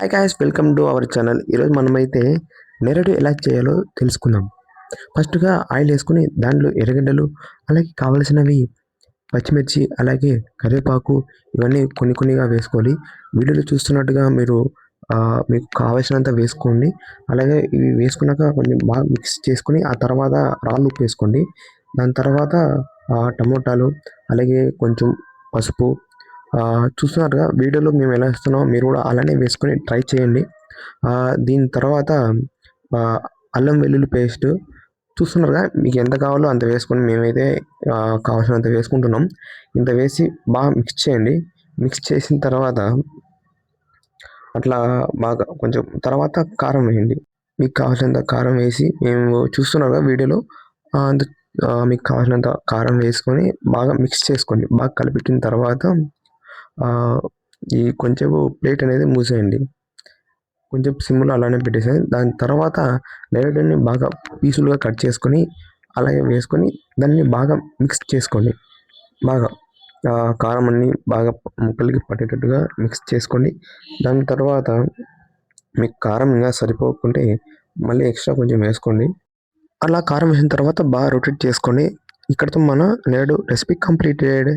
Hi guys, welcome to our channel. ఈరోజు మనమైతే నెరడు ఎలా చేయాలో తెలుసుకుందాం. ఫస్ట్‌గా ఆయిల్ వేసుకొని దాంట్లో ఎర్రగడ్డలు, అలాగే కావాల్సినవి పచ్చిమిర్చి, అలాగే కరివేపాకు ఇవన్నీ కొన్ని కొన్నిగా వేసుకోవాలి. వీడియోలో చూస్తున్నట్టుగా మీరు మీకు కావాల్సినంత వేసుకోండి. అలాగే ఇవి వేసుకున్నాక కొంచెం బాగా మిక్స్ చేసుకొని ఆ తర్వాత రాళ్ళు ఉప్పు వేసుకోండి. దాని తర్వాత టమోటాలు, అలాగే కొంచెం పసుపు, చూస్తున్నారుగా వీడియోలో మేము ఎలా ఇస్తున్నామో మీరు కూడా అలానే వేసుకొని ట్రై చేయండి. దీని తర్వాత అల్లం వెల్లుల్లి పేస్ట్ చూస్తున్నారుగా, మీకు ఎంత కావాలో అంత వేసుకొని మేమైతే కావాల్సినంత వేసుకుంటున్నాం. ఇంత వేసి బాగా మిక్స్ చేయండి. మిక్స్ చేసిన తర్వాత అట్లా బాగా కొంచెం తర్వాత కారం వేయండి. మీకు కావాల్సినంత కారం వేసి మేము చూస్తున్నారుగా వీడియోలో అంత మీకు కావాల్సినంత కారం వేసుకొని బాగా మిక్స్ చేసుకోండి. బాగా కలిపెట్టిన తర్వాత ఈ కొంచెం ప్లేట్ అనేది మూసేయండి. కొంచెం సిమ్లో అలానే పెట్టేసేయండి. దాని తర్వాత నెరడుని బాగా పీసులుగా కట్ చేసుకొని అలాగే వేసుకొని దాన్ని బాగా మిక్స్ చేసుకోండి. బాగా కారం అన్నీ బాగా ముక్కలకి పట్టేటట్టుగా మిక్స్ చేసుకోండి. దాని తర్వాత మీకు కారం ఇంకా సరిపోకుంటే మళ్ళీ ఎక్స్ట్రా కొంచెం వేసుకోండి. అలా కారం వేసిన తర్వాత బాగా రొటేట్ చేసుకోండి. ఇక్కడితో మన నెరడు రెసిపీ కంప్లీటెడ్.